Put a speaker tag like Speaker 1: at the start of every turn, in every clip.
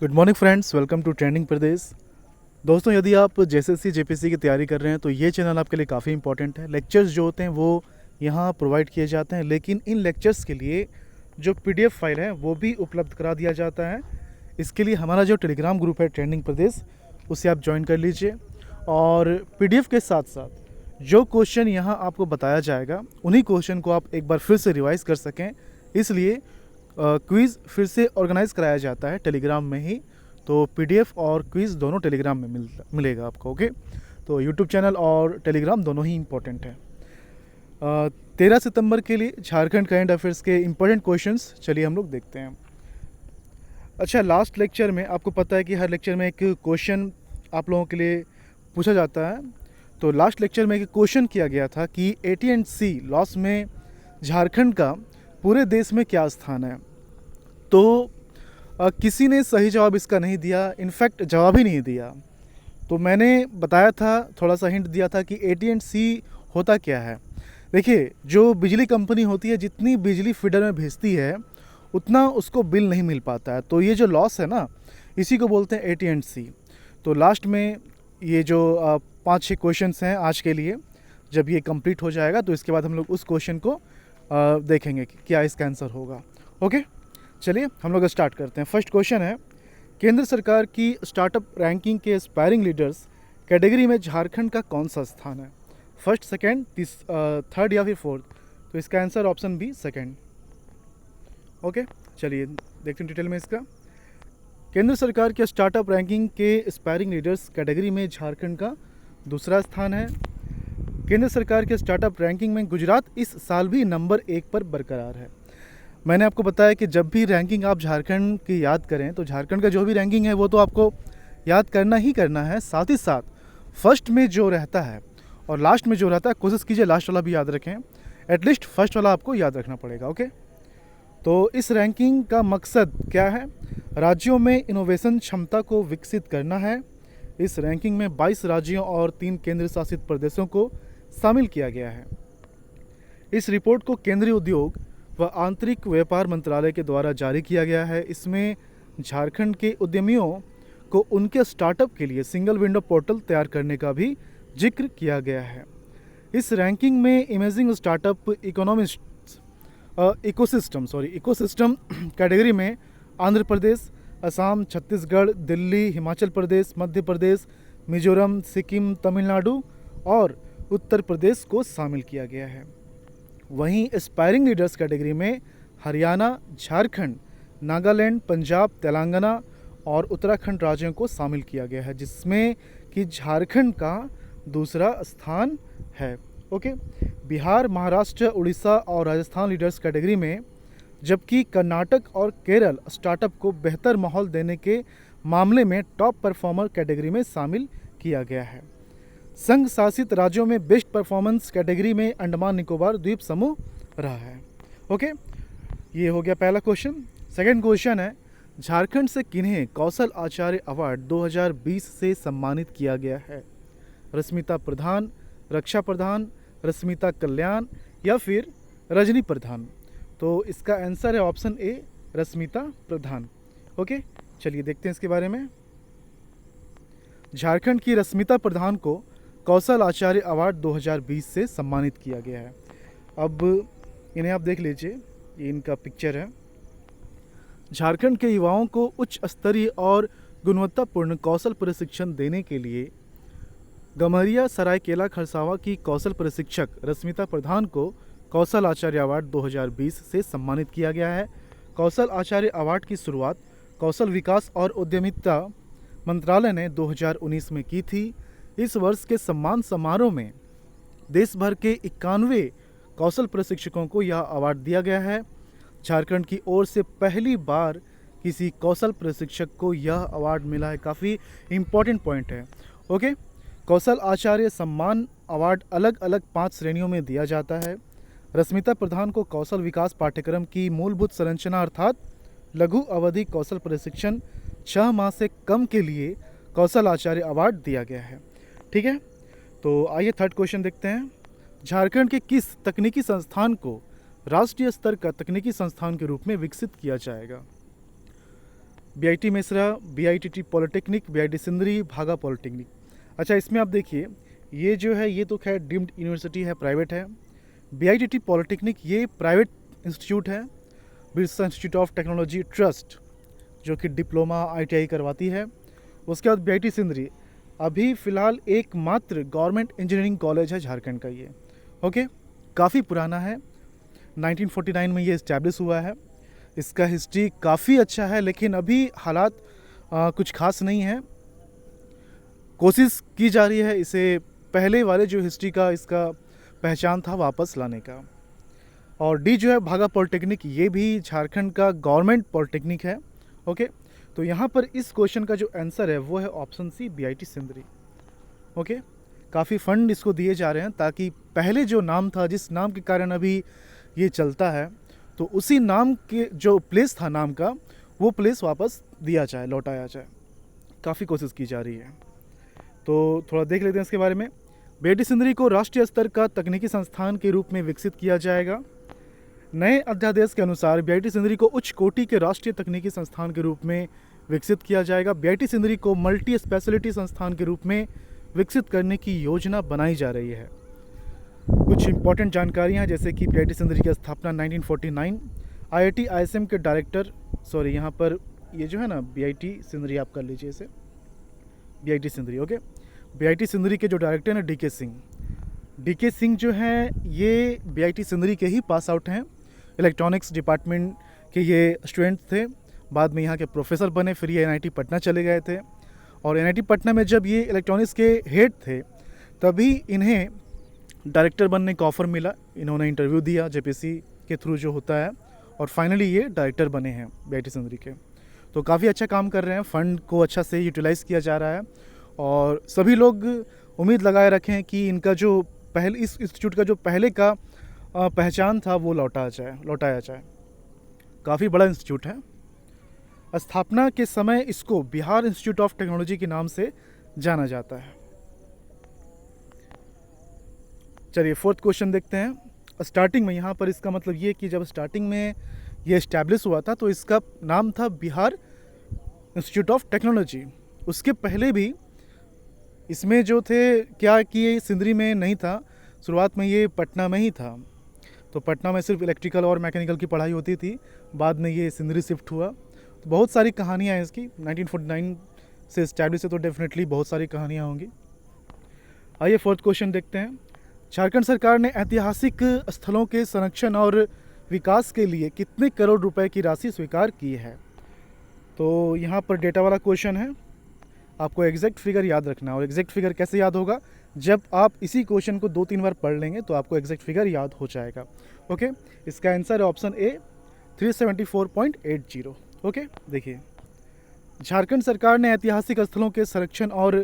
Speaker 1: Good morning friends, welcome to trending Pradesh. दोस्तों, यदि आप जेएसएससी जेपीएससी की तैयारी कर रहे हैं तो ये चैनल आपके लिए काफ़ी इंपॉर्टेंट है। लेक्चर्स जो होते हैं वो यहाँ प्रोवाइड किए जाते हैं, लेकिन इन लेक्चर्स के लिए जो पीडीएफ फाइल है वो भी उपलब्ध करा दिया जाता है। इसके लिए हमारा जो टेलीग्राम ग्रुप है ट्रेंडिंग प्रदेश, उसे आप ज्वाइन कर लीजिए। और पीडीएफ के साथ साथ जो क्वेश्चन यहाँ आपको बताया जाएगा उन्हीं क्वेश्चन को आप एक बार फिर से रिवाइज कर सकें, इसलिए क्विज़ फिर से ऑर्गेनाइज कराया जाता है टेलीग्राम में ही। तो पीडीएफ और क्विज़ दोनों टेलीग्राम में मिलेगा आपको। ओके, तो यूट्यूब चैनल और टेलीग्राम दोनों ही इम्पोर्टेंट है। 13 सितंबर के लिए झारखंड करंट अफेयर्स के इम्पोर्टेंट क्वेश्चंस चलिए हम लोग देखते हैं। अच्छा, लास्ट लेक्चर में आपको पता है कि हर लेक्चर में एक क्वेश्चन आप लोगों के लिए पूछा जाता है। तो लास्ट लेक्चर में एक क्वेश्चन किया गया था कि AT&C लॉस में झारखंड का पूरे देश में क्या स्थान है। तो किसी ने सही जवाब इसका नहीं दिया, इनफैक्ट जवाब ही नहीं दिया। तो मैंने बताया था, थोड़ा सा हिंट दिया था कि AT&C होता क्या है। देखिए, जो बिजली कंपनी होती है जितनी बिजली फीडर में भेजती है उतना उसको बिल नहीं मिल पाता है। तो ये जो लॉस है ना, इसी को बोलते हैं AT&C। तो लास्ट में ये जो 5-6 क्वेश्चंस हैं आज के लिए, जब ये कंप्लीट हो जाएगा तो इसके बाद हम लोग उस क्वेश्चन को देखेंगे कि क्या इसका आंसर होगा। ओके, चलिए हम लोग स्टार्ट करते हैं। फर्स्ट क्वेश्चन है, केंद्र सरकार की स्टार्टअप रैंकिंग के एस्पायरिंग लीडर्स कैटेगरी में झारखंड का कौन सा स्थान है। फर्स्ट, सेकंड, थर्ड या फिर फोर्थ। तो इसका answer option B, second. Okay, चलिए देखते हैं डिटेल में इसका। केंद्र सरकार के स्टार्टअप रैंकिंग के एस्पायरिंग लीडर्स कैटेगरी में झारखंड का दूसरा स्थान है। केंद्र सरकार के स्टार्टअप रैंकिंग में गुजरात इस साल भी नंबर 1 पर बरकरार है। मैंने आपको बताया कि जब भी रैंकिंग आप झारखंड की याद करें तो झारखंड का जो भी रैंकिंग है वो तो आपको याद करना ही करना है, साथ ही साथ फर्स्ट में जो रहता है और लास्ट में जो रहता है, कोशिश कीजिए लास्ट वाला भी याद रखें। एटलीस्ट फर्स्ट वाला आपको याद रखना पड़ेगा। ओके, तो इस रैंकिंग का मकसद क्या है? राज्यों में इनोवेशन क्षमता को विकसित करना है। इस रैंकिंग में 22 राज्यों और 3 केंद्र शासित प्रदेशों को शामिल किया गया है। इस रिपोर्ट को केंद्रीय उद्योग व आंतरिक व्यापार मंत्रालय के द्वारा जारी किया गया है। इसमें झारखंड के उद्यमियों को उनके स्टार्टअप के लिए सिंगल विंडो पोर्टल तैयार करने का भी जिक्र किया गया है। इस रैंकिंग में इमेजिंग स्टार्टअप इकोसिस्टम कैटेगरी में आंध्र प्रदेश, असम, छत्तीसगढ़, दिल्ली, हिमाचल प्रदेश, मध्य प्रदेश, मिजोरम, सिक्किम, तमिलनाडु और उत्तर प्रदेश को शामिल किया गया है। वहीं एस्पायरिंग लीडर्स कैटेगरी में हरियाणा, झारखंड, नागालैंड, पंजाब, तेलंगाना और उत्तराखंड राज्यों को शामिल किया गया है, जिसमें कि झारखंड का दूसरा स्थान है। ओके, बिहार, महाराष्ट्र, उड़ीसा और राजस्थान लीडर्स कैटेगरी में, जबकि कर्नाटक और केरल स्टार्टअप को बेहतर माहौल देने के मामले में टॉप परफॉर्मर कैटेगरी में शामिल किया गया है। संघ शासित राज्यों में बेस्ट परफॉर्मेंस कैटेगरी में अंडमान निकोबार द्वीप समूह रहा है। ओके, ये हो गया पहला क्वेश्चन। सेकंड क्वेश्चन है, झारखंड से किन्हें कौशल आचार्य अवार्ड 2020 से सम्मानित किया गया है। रश्मिता प्रधान, रक्षा प्रधान, रश्मिता कल्याण या फिर रजनी प्रधान। तो इसका आंसर है option A, Rashmita Pradhan. Okay, चलिए देखते हैं इसके बारे में। झारखंड की रश्मिता प्रधान को कौशल आचार्य अवार्ड 2020 से सम्मानित किया गया है। अब इन्हें आप देख लीजिए, ये इनका पिक्चर है। झारखंड के युवाओं को उच्च स्तरीय और गुणवत्तापूर्ण कौशल प्रशिक्षण देने के लिए गम्हरिया सरायकेला खरसावा की कौशल प्रशिक्षक रश्मिता प्रधान को कौशल आचार्य अवार्ड 2020 से सम्मानित किया गया है। कौशल आचार्य अवार्ड की शुरुआत कौशल विकास और उद्यमिता मंत्रालय ने 2019 में की थी। इस वर्ष के सम्मान समारोह में देश भर के 91 कौशल प्रशिक्षकों को यह अवार्ड दिया गया है। झारखंड की ओर से पहली बार किसी कौशल प्रशिक्षक को यह अवार्ड मिला है। काफ़ी इम्पोर्टेंट पॉइंट है। ओके, कौशल आचार्य सम्मान अवार्ड अलग अलग 5 श्रेणियों में दिया जाता है। रश्मिता प्रधान को कौशल विकास पाठ्यक्रम की मूलभूत संरचना अर्थात लघु अवधि कौशल प्रशिक्षण 6 माह से कम के लिए कौशल आचार्य अवार्ड दिया गया है। ठीक है, तो आइए थर्ड क्वेश्चन देखते हैं। झारखंड के किस तकनीकी संस्थान को राष्ट्रीय स्तर का तकनीकी संस्थान के रूप में विकसित किया जाएगा। BIT Mesra, BITT polytechnic, BIT Sindri, Bhaga polytechnic. अच्छा, इसमें आप देखिए, ये जो है ये तो खैर डीम्ड यूनिवर्सिटी है, प्राइवेट है। बीआईटीटी पॉलिटेक्निक ये प्राइवेट इंस्टीट्यूट है, Birsa institute of technology trust, जो कि डिप्लोमा आईटीआई करवाती है। उसके बाद बीआईटी सिंदरी अभी फ़िलहाल एकमात्र गवर्नमेंट इंजीनियरिंग कॉलेज है झारखंड का ये। ओके, काफ़ी पुराना है, 1949 में ये इस्टेब्लिश हुआ है। इसका हिस्ट्री काफ़ी अच्छा है, लेकिन अभी हालात कुछ खास नहीं है। कोशिश की जा रही है इसे पहले वाले जो हिस्ट्री का इसका पहचान था वापस लाने का। और डी जो है भागा पॉलिटेक्निक, ये भी झारखंड का गवर्नमेंट पॉलिटेक्निक है। ओके, तो यहाँ पर इस क्वेश्चन का जो आंसर है वो है option C, BIT Sindri. Okay, काफ़ी फंड इसको दिए जा रहे हैं ताकि पहले जो नाम था, जिस नाम के कारण अभी ये चलता है, तो उसी नाम के जो प्लेस था नाम का, वो प्लेस वापस दिया जाए, लौटाया जाए। काफ़ी कोशिश की जा रही है। तो थोड़ा देख लेते हैं इसके बारे में। बीआईटी सिंदरी को राष्ट्रीय स्तर का तकनीकी संस्थान के रूप में विकसित किया जाएगा। नए अध्यादेश के अनुसार बीआईटी सिंदरी को उच्च कोटि के राष्ट्रीय तकनीकी संस्थान के रूप में विकसित किया जाएगा। बीआईटी सिंदरी को मल्टी स्पेशलिटी संस्थान के रूप में विकसित करने की योजना बनाई जा रही है। कुछ इंपॉर्टेंट जानकारियाँ हैं, जैसे कि बीआईटी सिंदरी की स्थापना 1949, आईआईटी आईएसएम के डायरेक्टर, सॉरी यहाँ पर ये जो है ना बीआईटी सिंदरी, आप कर लीजिए इसे BIT Sindri. Okay, BIT Sindri के जो डायरेक्टर हैं डीके सिंह। डीके सिंह जो हैं ये बीआईटी सिंदरी के ही पास आउट हैं। इलेक्ट्रॉनिक्स डिपार्टमेंट के ये स्टूडेंट थे, बाद में यहाँ के प्रोफेसर बने, फिर ये एनआईटी पटना चले गए थे। और एनआईटी पटना में जब ये इलेक्ट्रॉनिक्स के हेड थे, तभी इन्हें डायरेक्टर बनने का ऑफ़र मिला। इन्होंने इंटरव्यू दिया जेपीसी के थ्रू जो होता है, और फाइनली ये डायरेक्टर बने हैं बीआईटी सिंदरी के। तो काफ़ी अच्छा काम कर रहे हैं, फ़ंड को अच्छा से यूटिलाइज़ किया जा रहा है, और सभी लोग उम्मीद लगाए रखें कि इनका जो पहले इस इंस्टीट्यूट का जो पहले का पहचान था वो लौटाया जाए। काफ़ी बड़ा इंस्टीट्यूट है। स्थापना के समय इसको बिहार इंस्टीट्यूट ऑफ टेक्नोलॉजी के नाम से जाना जाता है। चलिए फोर्थ क्वेश्चन देखते हैं। स्टार्टिंग में यहाँ पर इसका मतलब ये कि जब स्टार्टिंग में ये इस्टेब्लिश हुआ था तो इसका नाम था बिहार इंस्टीट्यूट ऑफ टेक्नोलॉजी। उसके पहले भी इसमें जो थे क्या कि ये सिंदरी में नहीं था, शुरुआत में ये पटना में ही था। तो पटना में सिर्फ इलेक्ट्रिकल और मैकेनिकल की पढ़ाई होती थी, बाद में ये सिंदरी शिफ्ट हुआ। तो बहुत सारी कहानियाँ हैं इसकी, 1949 से इस्टेब्लिश है तो डेफिनेटली बहुत सारी कहानियाँ होंगी। आइए फोर्थ क्वेश्चन देखते हैं। झारखंड सरकार ने ऐतिहासिक स्थलों के संरक्षण और विकास के लिए कितने करोड़ रुपए की राशि स्वीकार की है? तो यहाँ पर डेटा वाला क्वेश्चन है, आपको एग्जैक्ट फिगर याद रखना है। और एग्जैक्ट फिगर कैसे याद होगा? जब आप इसी क्वेश्चन को 2-3 बार पढ़ लेंगे तो आपको एग्जैक्ट फिगर याद हो जाएगा। ओके, इसका आंसर है ऑप्शन ए, 374.80। ओके, देखिए, झारखंड सरकार ने ऐतिहासिक स्थलों के संरक्षण और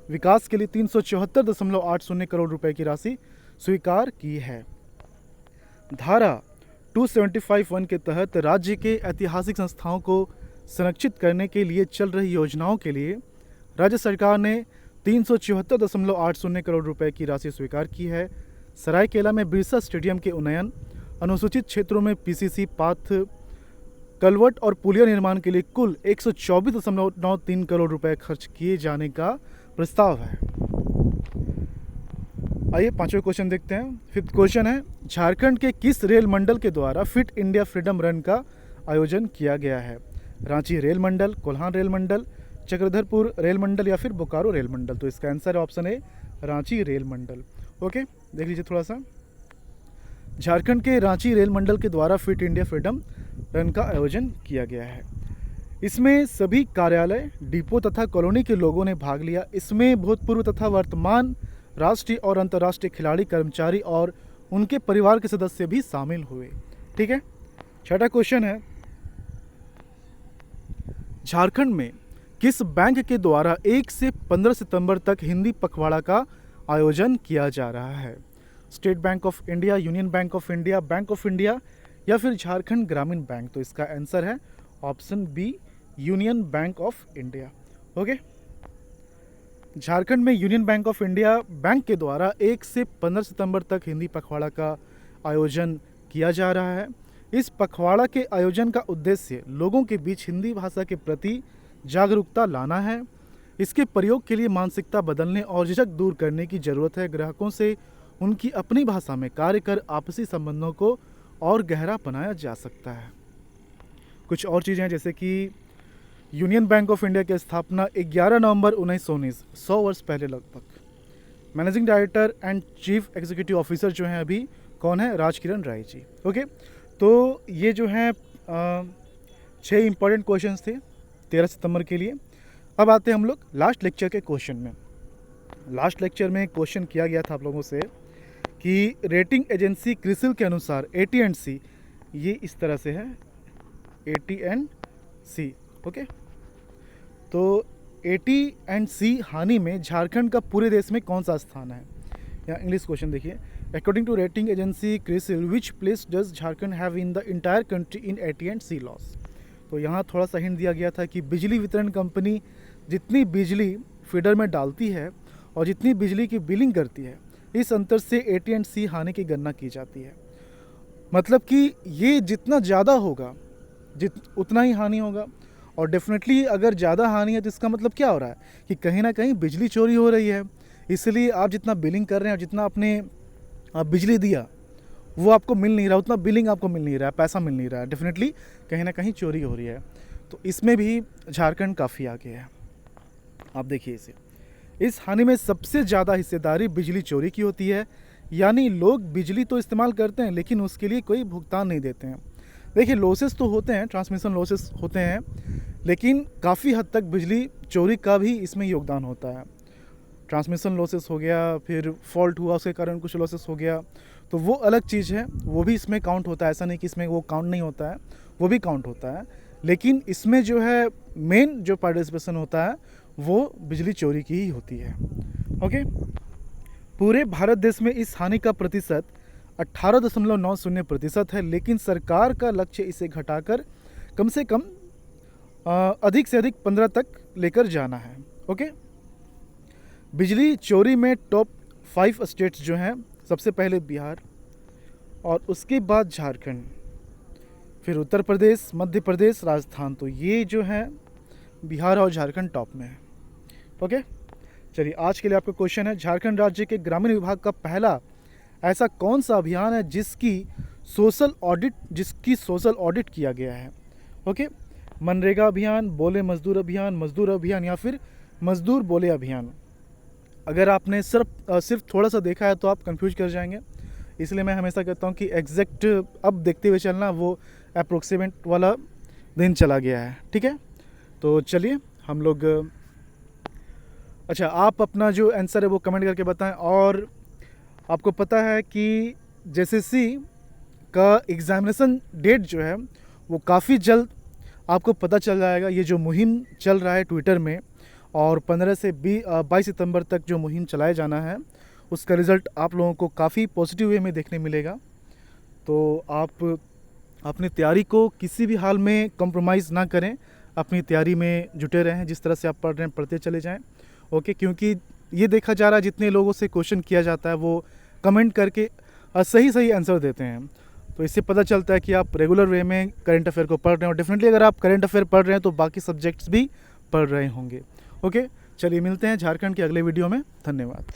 Speaker 1: विकास के लिए 374.80 करोड़ रुपए की राशि स्वीकार की है। धारा 275(1) के तहत राज्य के ऐतिहासिक संस्थाओं को संरक्षित करने के लिए चल रही योजनाओं के लिए राज्य सरकार ने 374.80 करोड़ रुपए की राशि स्वीकार की है। सरायकेला में बिरसा स्टेडियम के उन्नयन, अनुसूचित क्षेत्रों में पीसीसी पाथ, कलवट और पुलिया निर्माण के लिए कुल 124.93 करोड़ रुपए खर्च किए जाने का प्रस्ताव है। आइए पांचवें क्वेश्चन देखते हैं। फिफ्थ क्वेश्चन है, झारखंड के किस रेल मंडल के द्वारा फिट इंडिया फ्रीडम रन का आयोजन किया गया है? रांची रेल मंडल, कोल्हान रेल मंडल, चक्रधरपुर रेल मंडल या फिर बोकारो रेल मंडल? तो इसका आंसर है option A, Ranchi rail Mandal. Okay, देख लीजिए थोड़ा सा। झारखंड के रांची रेल मंडल के द्वारा फिट इंडिया फ्रीडम रन का आयोजन किया गया है। इसमें सभी कार्यालय, डिपो तथा कॉलोनी के लोगों ने भाग लिया। इसमें भूतपूर्व तथा वर्तमान राष्ट्रीय और अंतर्राष्ट्रीय खिलाड़ी, कर्मचारी और उनके परिवार के सदस्य भी शामिल हुए। ठीक है। छठा क्वेश्चन है, झारखंड में किस बैंक के द्वारा 1 से 15 सितंबर तक हिंदी पखवाड़ा का आयोजन किया जा रहा है? State Bank of India, Union Bank of India, Bank of India या फिर झारखंड ग्रामीण बैंक? तो इसका आंसर है option B, Union Bank of India. Okay, Jharkhand में Union Bank of India bank के द्वारा 1 से 15 सितंबर तक हिंदी पखवाड़ा का आयोजन किया जा रहा है। इस पखवाड़ा के आयोजन का उद्देश्य लोगों के बीच हिंदी भाषा के प्रति जागरूकता लाना है। इसके प्रयोग के लिए मानसिकता बदलने और झिझक दूर करने की ज़रूरत है। ग्राहकों से उनकी अपनी भाषा में कार्य कर आपसी संबंधों को और गहरा बनाया जा सकता है। कुछ और चीज़ें हैं जैसे कि यूनियन बैंक ऑफ इंडिया की स्थापना 11 नवंबर 1919, 100 वर्ष पहले लगभग। Managing director and chief executive officer जो हैं अभी कौन है? राजकिरण राय जी। ओके, तो ये जो हैं 6 इंपॉर्टेंट क्वेश्चंस थे 13 सितंबर के लिए। अब आते हैं हम लोग लास्ट लेक्चर के क्वेश्चन में। लास्ट लेक्चर में क्वेश्चन किया गया था आप लोगों से कि रेटिंग एजेंसी क्रिसिल के अनुसार AT&C, ये इस तरह से है AT&C। ओके, तो AT&C हानि में झारखंड का पूरे देश में कौन सा स्थान है? या इंग्लिश क्वेश्चन देखिए, according to rating agency CRISIL which place does Jharkhand have in the entire country in AT&C loss. तो यहाँ थोड़ा सा हिंट दिया गया था कि बिजली वितरण कंपनी जितनी बिजली फीडर में डालती है और जितनी बिजली की बिलिंग करती है, इस अंतर से AT&C हानि की गणना की जाती है। मतलब कि ये जितना ज़्यादा होगा उतना ही हानि होगा। और डेफिनेटली अगर ज़्यादा हानि है तो इसका मतलब क्या हो रहा है कि कहीं ना कहीं बिजली चोरी हो रही है। इसलिए आप जितना बिलिंग कर रहे हैं और जितना आपने बिजली दिया वो आपको मिल नहीं रहा, उतना बिलिंग आपको मिल नहीं रहा है, पैसा मिल नहीं रहा है। डेफिनेटली कहीं ना कहीं चोरी हो रही है। तो इसमें भी झारखंड काफ़ी आगे है। आप देखिए इसे, इस हानि में सबसे ज़्यादा हिस्सेदारी बिजली चोरी की होती है। यानी लोग बिजली तो इस्तेमाल करते हैं लेकिन उसके लिए कोई भुगतान नहीं देते हैं। देखिए लॉसेस तो होते हैं, ट्रांसमिशन लॉसेस होते हैं, लेकिन काफ़ी हद तक बिजली चोरी का भी इसमें योगदान होता है। ट्रांसमिशन लॉसेस हो गया, फिर फॉल्ट हुआ उसके कारण कुछ लॉसेस हो गया, तो वो अलग चीज़ है, वो भी इसमें काउंट होता है। ऐसा नहीं कि इसमें वो काउंट नहीं होता है, वो भी काउंट होता है। लेकिन इसमें जो है मेन जो पार्टिसिपेशन होता है वो बिजली चोरी की ही होती है। ओके, पूरे भारत देश में इस हानि का प्रतिशत 18.90% है, लेकिन सरकार का लक्ष्य इसे घटाकर कम से कम अधिक से अधिक 15 तक लेकर जाना है। ओके, बिजली चोरी में टॉप 5 स्टेट्स जो हैं, सबसे पहले बिहार और उसके बाद झारखंड, फिर उत्तर प्रदेश, मध्य प्रदेश, राजस्थान। तो ये जो है बिहार और झारखंड टॉप में है। ओके, चलिए आज के लिए आपका क्वेश्चन है, झारखंड राज्य के ग्रामीण विभाग का पहला ऐसा कौन सा अभियान है जिसकी सोशल ऑडिट किया गया है? ओके, मनरेगा अभियान, बोले मजदूर अभियान, मजदूर अभियान या फिर मजदूर बोले अभियान। अगर आपने सिर्फ थोड़ा सा देखा है तो आप कंफ्यूज कर जाएंगे। इसलिए मैं हमेशा कहता हूँ कि एग्जैक्ट अब देखते हुए चलना, वो अप्रोक्सीमेट वाला दिन चला गया है। ठीक है, तो चलिए हम लोग, अच्छा आप अपना जो आंसर है वो कमेंट करके बताएं। और आपको पता है कि JSSC का एग्ज़ामिनेशन डेट जो है वो काफ़ी जल्द आपको पता चल जाएगा। ये जो मुहिम चल रहा है ट्विटर में, और 15 से 22 सितंबर तक जो मुहिम चलाया जाना है, उसका रिज़ल्ट आप लोगों को काफ़ी पॉजिटिव वे में देखने मिलेगा। तो आप अपनी तैयारी को किसी भी हाल में कॉम्प्रोमाइज़ ना करें, अपनी तैयारी में जुटे रहें। जिस तरह से आप पढ़ रहे हैं पढ़ते चले जाएं। ओके, क्योंकि ये देखा जा रहा है जितने लोगों से क्वेश्चन किया जाता है वो कमेंट करके सही आंसर देते हैं। तो इससे पता चलता है कि आप रेगुलर वे में करंट अफेयर को पढ़ रहे हैं। और डेफिनेटली अगर आप करंट अफेयर पढ़ रहे हैं तो बाकी सब्जेक्ट्स भी पढ़ रहे होंगे। ओके, चलिए मिलते हैं झारखंड के अगले वीडियो में। धन्यवाद।